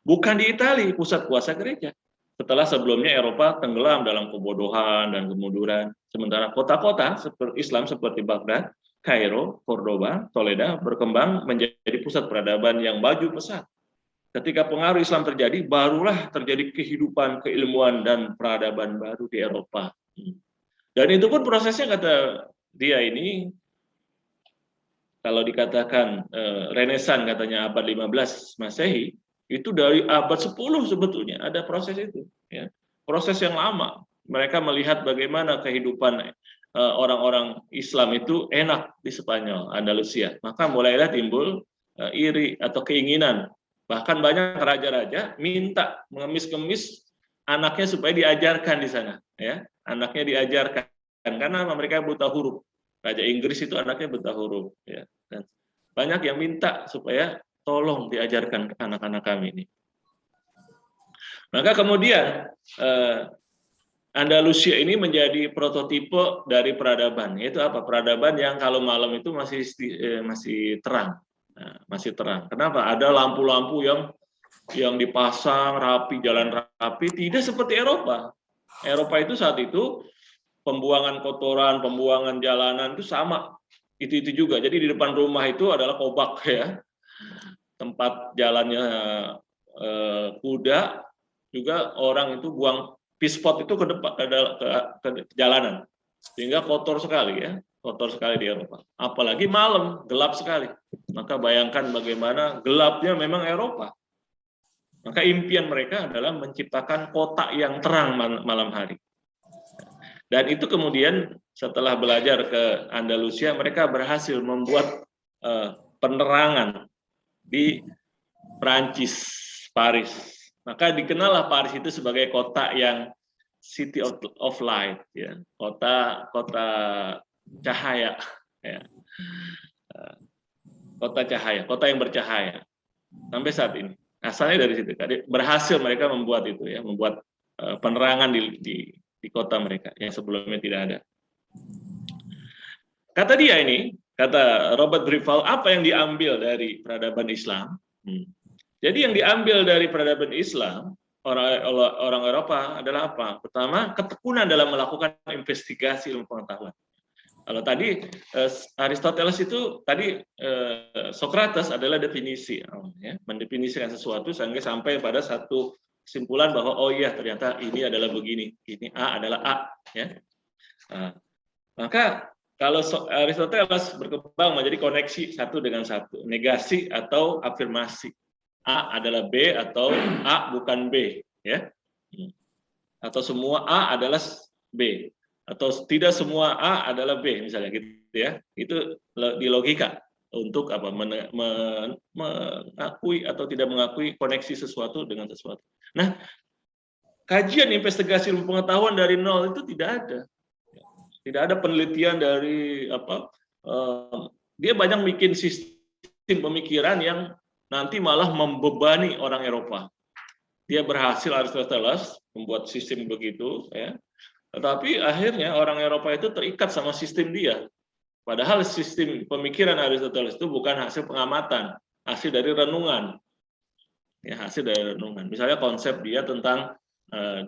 Bukan di Italia, pusat kuasa gereja. Setelah sebelumnya Eropa tenggelam dalam kebodohan dan kemunduran. Sementara kota-kota Islam seperti Baghdad, Kairo, Cordoba, Toledo berkembang menjadi pusat peradaban yang maju pesat. Ketika pengaruh Islam terjadi, barulah terjadi kehidupan, keilmuan, dan peradaban baru di Eropa. Dan itu pun prosesnya, kata dia ini, kalau dikatakan Renaissance katanya abad 15 Masehi, itu dari abad 10 sebetulnya ada proses itu. Ya. Proses yang lama. Mereka melihat bagaimana kehidupan orang-orang Islam itu enak di Spanyol, Andalusia. Maka mulailah timbul iri atau keinginan. Bahkan banyak raja-raja minta mengemis-kemis anaknya supaya diajarkan di sana, ya. Anaknya diajarkan karena mereka buta huruf. Raja Inggris itu anaknya buta huruf, ya. Dan banyak yang minta supaya tolong diajarkan ke anak-anak kami ini. Maka kemudian Andalusia ini menjadi prototipe dari peradaban. Yaitu apa? Peradaban yang kalau malam itu masih terang. Nah, masih terang. Kenapa? Ada lampu-lampu yang dipasang rapi, jalan rapi, tidak seperti Eropa. Eropa itu saat itu pembuangan kotoran, pembuangan jalanan itu sama. Itu juga. Jadi di depan rumah itu adalah kobak, ya. Tempat jalannya kuda, juga orang itu buang pispot itu ke depan ke jalanan. Sehingga kotor sekali, ya. Kotor sekali di Eropa. Apalagi malam, gelap sekali. Maka bayangkan bagaimana gelapnya memang Eropa. Maka impian mereka adalah menciptakan kota yang terang malam hari. Dan itu kemudian setelah belajar ke Andalusia, mereka berhasil membuat penerangan di Prancis, Paris. Maka dikenallah Paris itu sebagai kota yang City of Light, ya. Kota cahaya, ya. Kota cahaya, kota yang bercahaya. Sampai saat ini. Asalnya dari situ. Berhasil mereka membuat itu, ya, membuat penerangan di kota mereka yang sebelumnya tidak ada. Kata dia ini, kata Robert Briffault, apa yang diambil dari peradaban Islam? Jadi yang diambil dari peradaban Islam, orang Eropa adalah apa? Pertama, ketekunan dalam melakukan investigasi ilmu pengetahuan. Kalau tadi Aristoteles itu tadi Socrates adalah definisi, ya, mendefinisikan sesuatu sehingga sampai pada satu kesimpulan bahwa oh iya ternyata ini adalah begini, ini A adalah A, ya. Nah, maka kalau Aristoteles berkembang menjadi koneksi satu dengan satu, negasi atau afirmasi. A adalah B atau A bukan B, ya. Atau semua A adalah B. Atau tidak semua A adalah B, misalnya gitu, ya. Itu di logika untuk apa, mengakui atau tidak mengakui koneksi sesuatu dengan sesuatu. Nah, kajian investigasi ilmu pengetahuan dari nol itu tidak ada. Tidak ada penelitian dari apa, dia banyak bikin sistem pemikiran yang nanti malah membebani orang Eropa. Dia berhasil, Aristoteles, membuat sistem begitu, ya. Tetapi akhirnya orang Eropa itu terikat sama sistem dia. Padahal sistem pemikiran Aristoteles itu bukan hasil pengamatan, hasil dari renungan. Ya, hasil dari renungan. Misalnya konsep dia tentang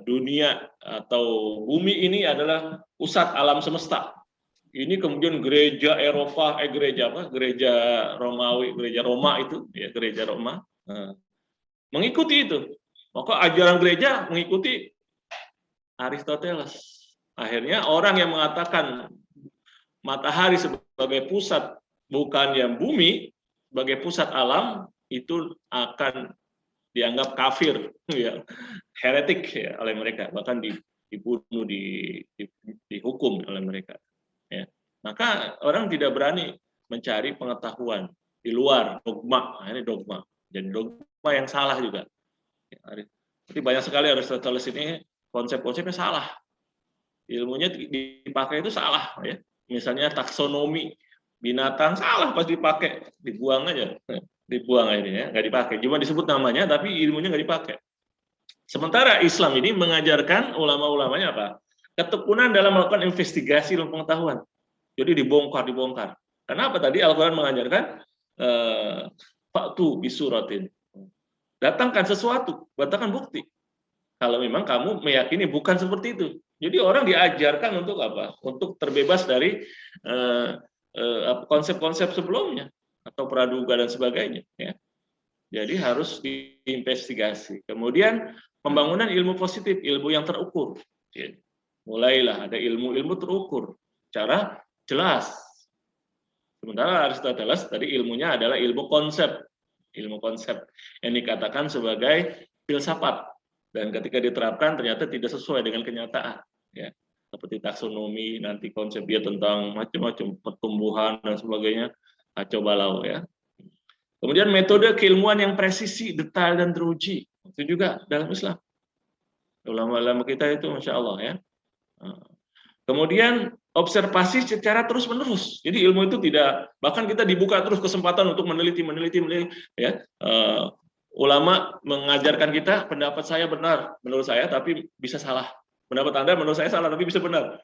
dunia atau bumi ini adalah pusat alam semesta. Ini kemudian gereja Eropa, gereja Romawi, gereja Roma itu, ya, gereja Roma, mengikuti itu. Maka ajaran gereja mengikuti Aristoteles. Akhirnya orang yang mengatakan matahari sebagai pusat bukan yang bumi, sebagai pusat alam itu akan dianggap kafir, ya, heretik ya, oleh mereka, bahkan dibunuh, dihukum oleh mereka. Ya. Maka orang tidak berani mencari pengetahuan di luar dogma. Nah, ini dogma. Jadi dogma yang salah juga. Ya, jadi banyak sekali Aristoteles ini konsep-konsepnya salah. Ilmunya dipakai itu salah. Ya. Misalnya taksonomi binatang salah pas dipakai, dibuang aja. Dibuang aja, ya, nggak dipakai. Cuma disebut namanya, tapi ilmunya nggak dipakai. Sementara Islam ini mengajarkan ulama-ulamanya apa? Ketekunan dalam melakukan investigasi ilmu pengetahuan. Jadi dibongkar. Kenapa tadi Al-Quran mengajarkan faktu bisuratin. Datangkan sesuatu, datangkan bukti. Kalau memang kamu meyakini bukan seperti itu. Jadi orang diajarkan untuk apa? Untuk terbebas dari konsep-konsep sebelumnya atau praduga dan sebagainya. Ya. Jadi harus diinvestigasi. Kemudian pembangunan ilmu positif, ilmu yang terukur. Ya. Mulailah ada ilmu-ilmu terukur, cara jelas. Sementara Aristoteles tadi ilmunya adalah ilmu konsep yang dikatakan sebagai filsafat, dan ketika diterapkan ternyata tidak sesuai dengan kenyataan. Ya. Seperti taksonomi, nanti konsep dia tentang macam-macam pertumbuhan dan sebagainya, kacau balau ya. Kemudian metode keilmuan yang presisi, detail dan teruji, itu juga dalam Islam. Ulama-ulama kita itu Masya Allah ya. Kemudian observasi secara terus-menerus. Jadi ilmu itu tidak, bahkan kita dibuka terus kesempatan untuk meneliti ya. Ulama mengajarkan kita, pendapat saya benar menurut saya tapi bisa salah. Pendapat Anda menurut saya salah tapi bisa benar.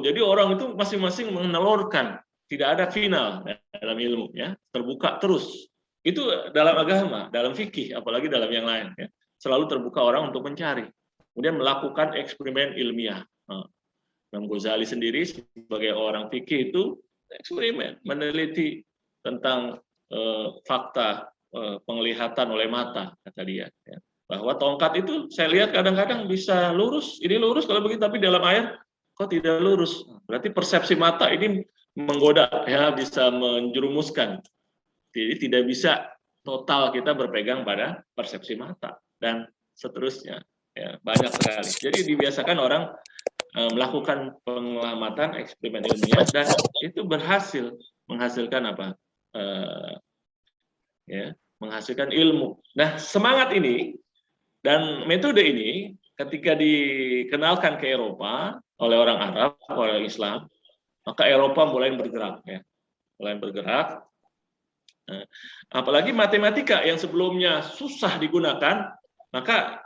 Jadi orang itu masing-masing menelurkan, tidak ada final dalam ilmu ya, terbuka terus. Itu dalam agama, dalam fikih, apalagi dalam yang lain ya. Selalu terbuka orang untuk mencari. Kemudian melakukan eksperimen ilmiah. Imam Ghazali sendiri sebagai orang fikih itu eksperimen, meneliti tentang fakta penglihatan oleh mata, kata dia. Ya. Bahwa tongkat itu saya lihat kadang-kadang bisa lurus, ini lurus kalau begitu, tapi dalam air kok tidak lurus. Berarti persepsi mata ini menggoda, ya, bisa menjerumuskan. Jadi tidak bisa total kita berpegang pada persepsi mata dan seterusnya. Ya, banyak sekali. Jadi dibiasakan orang melakukan pengamatan eksperimen ilmiah dan itu berhasil menghasilkan apa? Menghasilkan ilmu. Nah, semangat ini dan metode ini ketika dikenalkan ke Eropa oleh orang Arab, oleh Islam, maka Eropa mulai bergerak, ya, mulai bergerak. Apalagi matematika yang sebelumnya susah digunakan, maka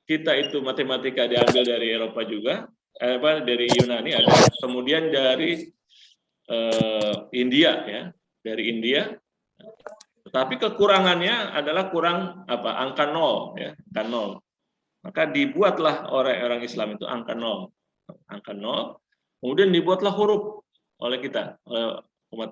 kita itu matematika diambil dari Eropa juga, dari Yunani ada, kemudian dari India ya, dari India. Tetapi kekurangannya adalah kurang apa? Angka 0 ya, angka 0. Maka dibuatlah orang Islam itu angka 0. Angka 0. Kemudian dibuatlah huruf oleh kita, oleh umat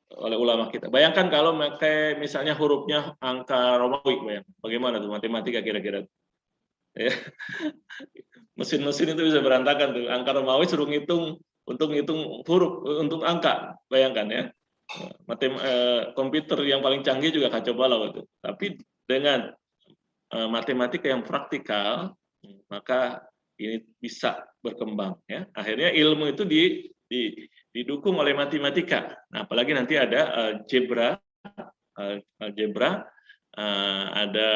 oleh ulama kita. Bayangkan kalau pakai misalnya hurufnya angka Romawi, bagaimana tuh matematika kira-kira? Ya. Mesin-mesin itu bisa berantakan tuh. Angka Romawi suruh ngitung untuk ngitung huruf, untuk angka, bayangkan ya. Komputer yang paling canggih juga kacau balau itu. Tapi dengan matematika yang praktikal, maka ini bisa berkembang ya. Akhirnya ilmu itu didukung oleh matematika. Nah, apalagi nanti ada algebra, ada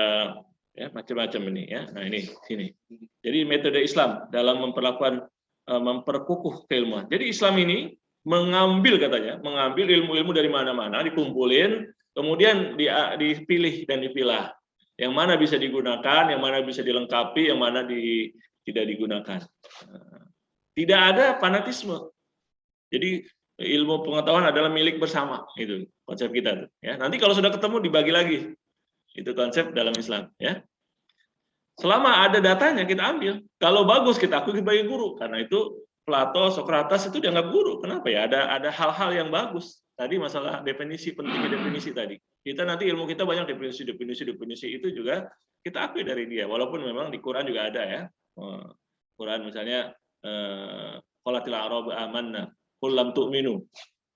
ya macam-macam ini ya. Nah, ini sini. Jadi metode Islam dalam memperkukuh keilmuan. Jadi Islam ini mengambil ilmu-ilmu dari mana-mana, dikumpulin, kemudian dipilih dan dipilah. Yang mana bisa digunakan, yang mana bisa dilengkapi, yang mana tidak digunakan. Tidak ada fanatisme. Jadi ilmu pengetahuan adalah milik bersama, itu konsep kita. Ya. Nanti kalau sudah ketemu dibagi lagi, itu konsep dalam Islam. Ya. Selama ada datanya kita ambil. Kalau bagus kita akui sebagai guru. Karena itu Plato, Sokrates itu dianggap guru. Kenapa ya? Ada hal-hal yang bagus. Tadi masalah definisi, pentingnya definisi tadi. Kita nanti ilmu kita banyak definisi itu juga kita akui dari dia. Walaupun memang di Quran juga ada ya. Quran misalnya qalatil a'rabu amanna qul lam tu'minu.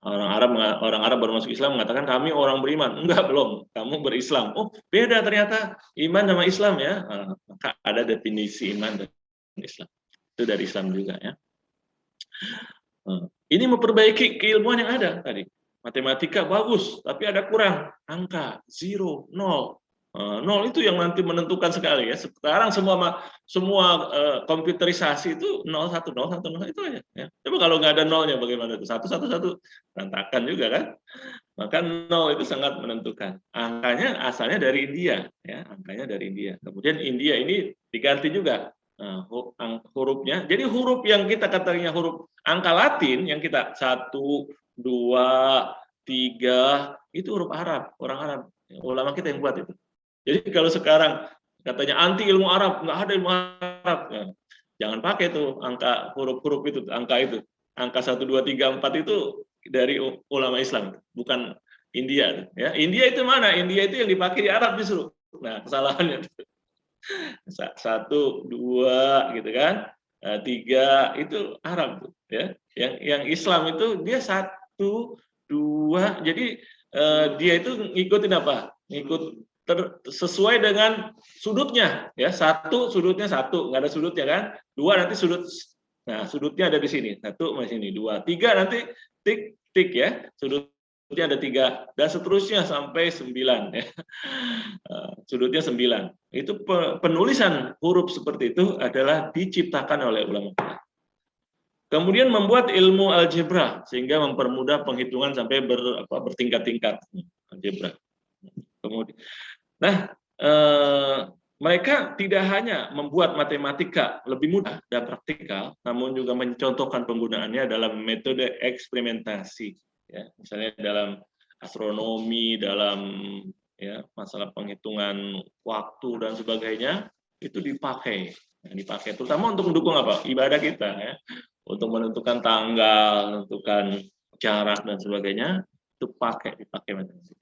Orang Arab baru masuk Islam mengatakan kami orang beriman. Enggak, belum. Kamu berislam. Oh, beda ternyata iman sama Islam ya. Maka ada definisi iman dan Islam. Itu dari Islam juga ya. Ini memperbaiki keilmuan yang ada tadi. Matematika bagus, tapi ada kurang. Angka 0, 0. 0 itu yang nanti menentukan sekali ya. Sekarang semua komputerisasi itu 0, 1, 0, 1, 0 itu aja. Ya. Coba kalau nggak ada nolnya bagaimana itu? 1, 1, 1 berantakan juga kan? Maka 0 itu sangat menentukan. Angkanya asalnya dari India, ya. Angkanya dari India. Kemudian India ini diganti juga hurufnya. Jadi huruf yang kita katanya huruf angka Latin yang kita 1, 2, 3 itu huruf Arab, orang Arab. Ulama kita yang buat itu. Jadi kalau sekarang katanya anti ilmu Arab, nggak ada ilmu Arab, ya, jangan pakai tuh angka huruf-huruf itu, angka itu, angka 1, 2, 3, 4 itu dari ulama Islam, bukan India. Ya, India itu mana? India itu yang dipakai di Arab justru. Nah, kesalahannya 1, 2, gitu kan, 3 itu Arab, ya. Yang Islam itu dia 1, 2, jadi dia itu ngikutin apa? Ngikut sesuai dengan sudutnya ya. 1 sudutnya 1, nggak ada sudutnya kan. 2 nanti sudut, nah sudutnya ada di sini, 1 di sini, 2, 3 nanti tik ya, sudutnya ada 3 dan seterusnya sampai 9 ya. Sudutnya 9. Itu penulisan huruf seperti itu adalah diciptakan oleh ulama. Kemudian membuat ilmu algebra sehingga mempermudah penghitungan sampai bertingkat-tingkat algebra. Kemudian, mereka tidak hanya membuat matematika lebih mudah dan praktikal, namun juga mencontohkan penggunaannya dalam metode eksperimentasi, ya, misalnya dalam astronomi, dalam ya masalah penghitungan waktu dan sebagainya itu dipakai, terutama untuk mendukung apa? Ibadah kita, ya, untuk menentukan tanggal, menentukan jarak dan sebagainya itu dipakai matematika.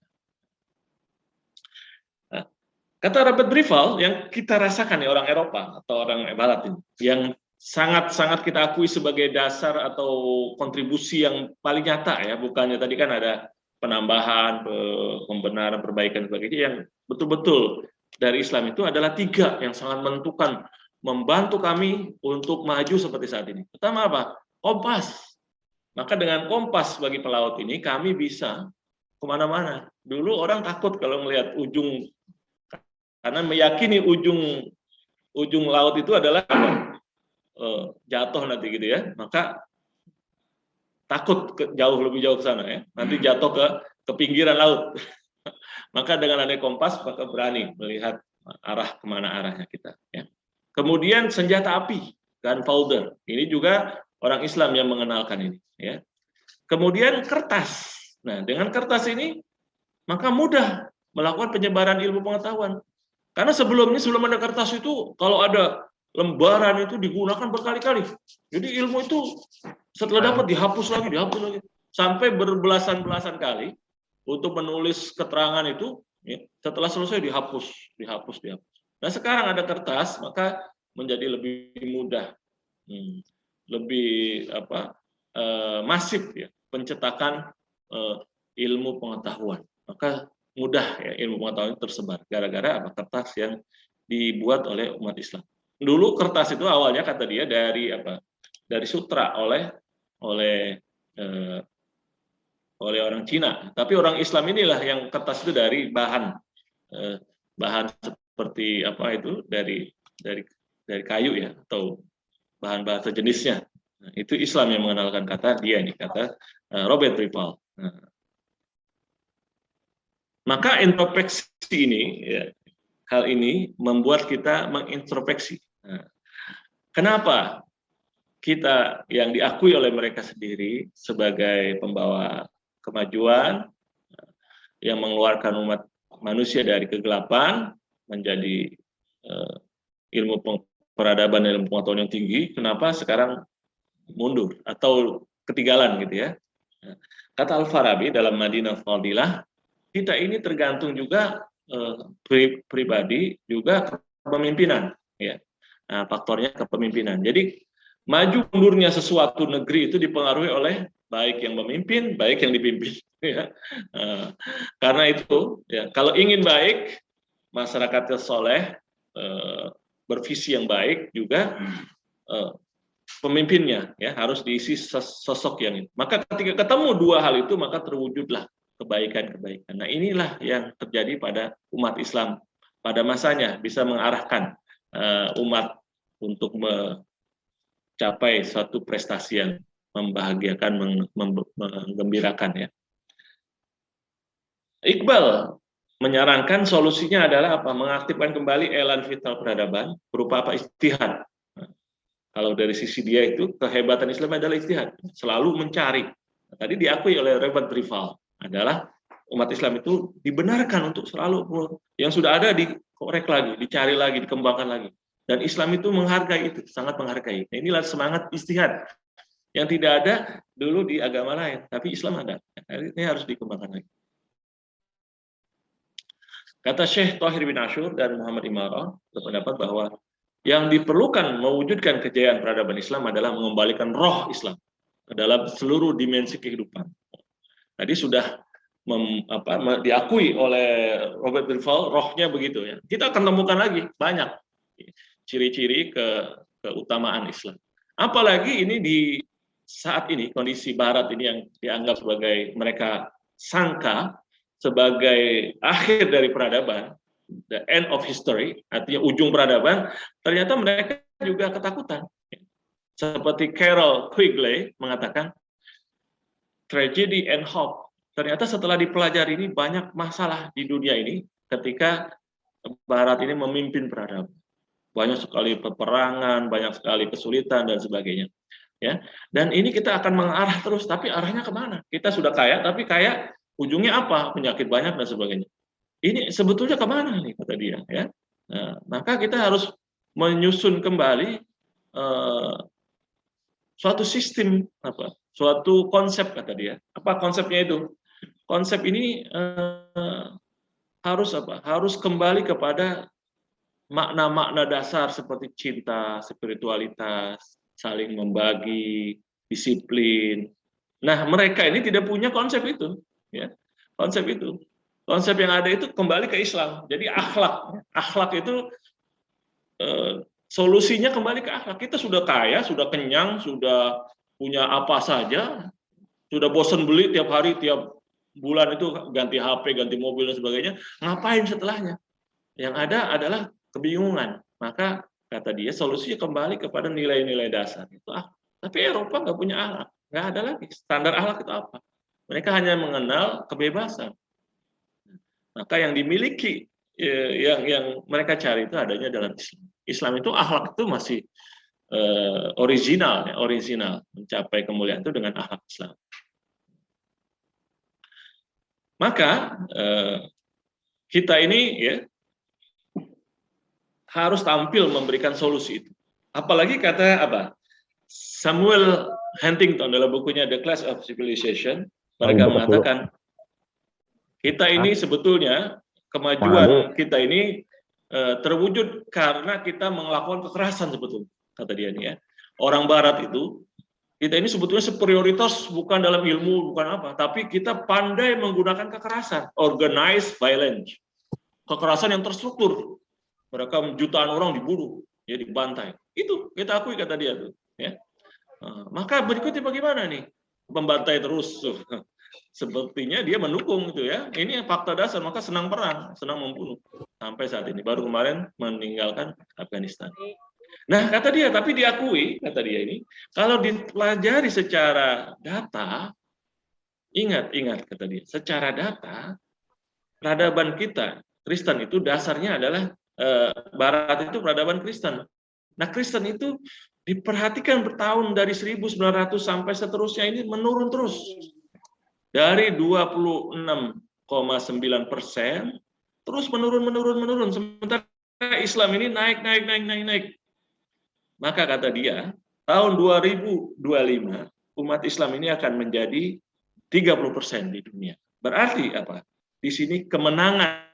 Kata Robert Brifal yang kita rasakan ya orang Eropa atau orang Barat ini, yang sangat-sangat kita akui sebagai dasar atau kontribusi yang paling nyata ya, bukannya tadi kan ada penambahan, pembenaran, perbaikan sebagainya, yang betul-betul dari Islam itu adalah 3 yang sangat menentukan, membantu kami untuk maju seperti saat ini. Pertama apa? Kompas. Maka dengan kompas bagi pelaut ini kami bisa kemana-mana. Dulu orang takut kalau melihat ujung, karena meyakini ujung laut itu adalah jatuh nanti gitu ya, maka takut lebih jauh ke sana ya, nanti jatuh ke pinggiran laut. Maka dengan adanya kompas maka berani melihat arah kemana arahnya kita. Ya. Kemudian senjata api, gunpowder, ini juga orang Islam yang mengenalkan ini. Ya. Kemudian kertas. Nah dengan kertas ini maka mudah melakukan penyebaran ilmu pengetahuan. Karena sebelum ada kertas itu, kalau ada lembaran itu digunakan berkali-kali. Jadi ilmu itu setelah dapat dihapus lagi, sampai berbelasan-belasan kali untuk menulis keterangan itu. Ya, setelah selesai dihapus. Nah sekarang ada kertas, maka menjadi lebih mudah, lebih masif ya pencetakan ilmu pengetahuan. Maka mudah ya ilmu pengetahuan tersebar gara-gara kertas yang dibuat oleh umat Islam. Dulu kertas itu awalnya kata dia dari sutra oleh orang Cina, tapi orang Islam inilah yang kertas itu dari bahan seperti dari kayu ya, atau bahan-bahan sejenisnya. Nah, itu Islam yang mengenalkan kata Robert Brifal. Maka introspeksi ini, ya, hal ini membuat kita mengintrospeksi. Nah, kenapa kita yang diakui oleh mereka sendiri sebagai pembawa kemajuan, yang mengeluarkan umat manusia dari kegelapan menjadi ilmu peradaban, ilmu pengetahuan yang tinggi, kenapa sekarang mundur atau ketinggalan gitu ya? Kata Al-Farabi dalam Madinah Fadilah, kita ini tergantung juga pribadi juga kepemimpinan ya. Nah, faktornya kepemimpinan. Jadi maju mundurnya sesuatu negeri itu dipengaruhi oleh baik yang memimpin, baik yang dipimpin. Ya. Karena itu, ya, kalau ingin baik, masyarakatnya soleh, bervisi yang baik juga, pemimpinnya ya harus diisi sosok yang ini. Maka ketika ketemu dua hal itu, maka terwujudlah kebaikan-kebaikan. Nah, inilah yang terjadi pada umat Islam pada masanya, bisa mengarahkan umat untuk mencapai suatu prestasi yang membahagiakan, menggembirakan ya. Iqbal menyarankan solusinya adalah apa? Mengaktifkan kembali elan vital peradaban berupa apa? Ijtihad. Kalau dari sisi dia itu kehebatan Islam adalah ijtihad, selalu mencari. Tadi diakui oleh Robert Rival adalah umat Islam itu dibenarkan untuk selalu yang sudah ada dikorek lagi, dicari lagi, dikembangkan lagi. Dan Islam itu menghargai itu, sangat menghargai. Nah, inilah semangat ijtihad yang tidak ada dulu di agama lain, tapi Islam ada. Ini harus dikembangkan lagi. Kata Syekh Thahir bin Ashur dan Muhammad Imarah berpendapat bahwa yang diperlukan mewujudkan kejayaan peradaban Islam adalah mengembalikan roh Islam ke dalam seluruh dimensi kehidupan. Tadi sudah diakui oleh Robert Rival, rohnya begitu ya. Kita akan temukan lagi banyak ciri-ciri keutamaan Islam. Apalagi ini di saat ini kondisi Barat ini yang dianggap sebagai mereka sangka sebagai akhir dari peradaban, the end of history, artinya ujung peradaban, ternyata mereka juga ketakutan. Seperti Carol Quigley mengatakan, tragedy and hope. Ternyata setelah dipelajari ini banyak masalah di dunia ini ketika Barat ini memimpin peradaban. Banyak sekali peperangan, banyak sekali kesulitan dan sebagainya. Ya, dan ini kita akan mengarah terus, tapi arahnya kemana? Kita sudah kaya, tapi kaya ujungnya apa? Penyakit banyak dan sebagainya. Ini sebetulnya kemana nih kata dia? Ya, nah, maka kita harus menyusun kembali suatu sistem suatu konsep kata dia. Apa konsepnya itu? Konsep ini harus Harus kembali kepada makna-makna dasar seperti cinta, spiritualitas, saling membagi, disiplin. Nah, mereka ini tidak punya konsep itu, ya. Konsep itu. Konsep yang ada itu kembali ke Islam. Jadi akhlak itu solusinya kembali ke akhlak. Kita sudah kaya, sudah kenyang, sudah punya apa saja, sudah bosan beli tiap hari, tiap bulan itu ganti HP, ganti mobil dan sebagainya. Ngapain setelahnya? Yang ada adalah kebingungan. Maka kata dia solusinya kembali kepada nilai-nilai dasar itu. Tapi Eropa nggak punya akhlak, nggak ada lagi standar akhlak itu apa. Mereka hanya mengenal kebebasan. Maka yang dimiliki, yang mereka cari itu adanya dalam Islam. Islam itu akhlak itu masih original, mencapai kemuliaan itu dengan akhlak Islam. Maka kita ini ya harus tampil memberikan solusi itu. Apalagi kata Samuel Huntington dalam bukunya The Clash of Civilization, mereka mengatakan kita ini sebetulnya kemajuan kita ini terwujud karena kita melakukan kekerasan sebetulnya, kata dia ini ya. Orang Barat itu kita ini sebetulnya superioritas bukan dalam ilmu, bukan apa, tapi kita pandai menggunakan kekerasan, organized violence, kekerasan yang terstruktur. Mereka jutaan orang dibunuh, ya dibantai. Itu kita akui kata dia tuh. Ya. Maka berikutnya bagaimana nih? Membantai terus. Sepertinya dia mendukung itu ya. Ini fakta dasar, maka senang perang, senang membunuh. Sampai saat ini, baru kemarin meninggalkan Afghanistan. Nah, kata dia, tapi diakui, kata dia ini, kalau dipelajari secara data, ingat, kata dia, secara data, peradaban kita, Kristen itu dasarnya adalah, Barat itu peradaban Kristen. Nah, Kristen itu diperhatikan bertahun dari 1900 sampai seterusnya ini menurun terus. Dari 26,9%, terus menurun. Sementara Islam ini naik. Maka kata dia, tahun 2025 umat Islam ini akan menjadi 30% di dunia. Berarti apa? Di sini kemenangan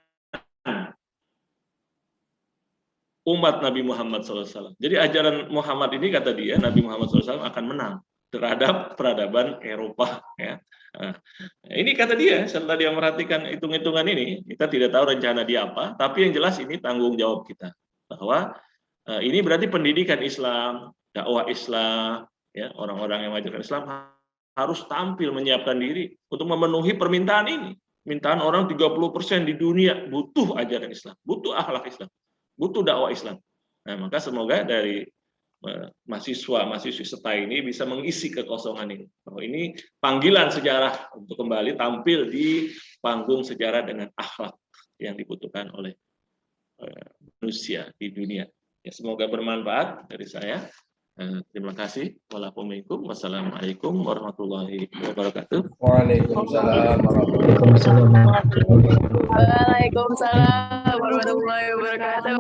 umat Nabi Muhammad SAW. Jadi ajaran Muhammad ini kata dia, Nabi Muhammad SAW akan menang. terhadap peradaban Eropa. Ya. Nah, ini kata dia, setelah dia merhatikan hitung-hitungan ini, kita tidak tahu rencana dia apa, tapi yang jelas ini tanggung jawab kita. Bahwa ini berarti pendidikan Islam, dakwah Islam, ya, orang-orang yang mengajarkan Islam harus tampil menyiapkan diri untuk memenuhi permintaan ini. Permintaan orang 30% di dunia butuh ajaran Islam, butuh akhlak Islam, butuh dakwah Islam. Nah, maka semoga dari mahasiswa-mahasiswi SETA ini bisa mengisi kekosongan ini. Bahwa ini panggilan sejarah untuk kembali tampil di panggung sejarah dengan akhlak yang dibutuhkan oleh manusia di dunia. Ya, semoga bermanfaat dari saya. Terima kasih. Wassalamualaikum warahmatullahi wabarakatuh. Waalaikumsalam Waalaikumsalam warahmatullahi wabarakatuh.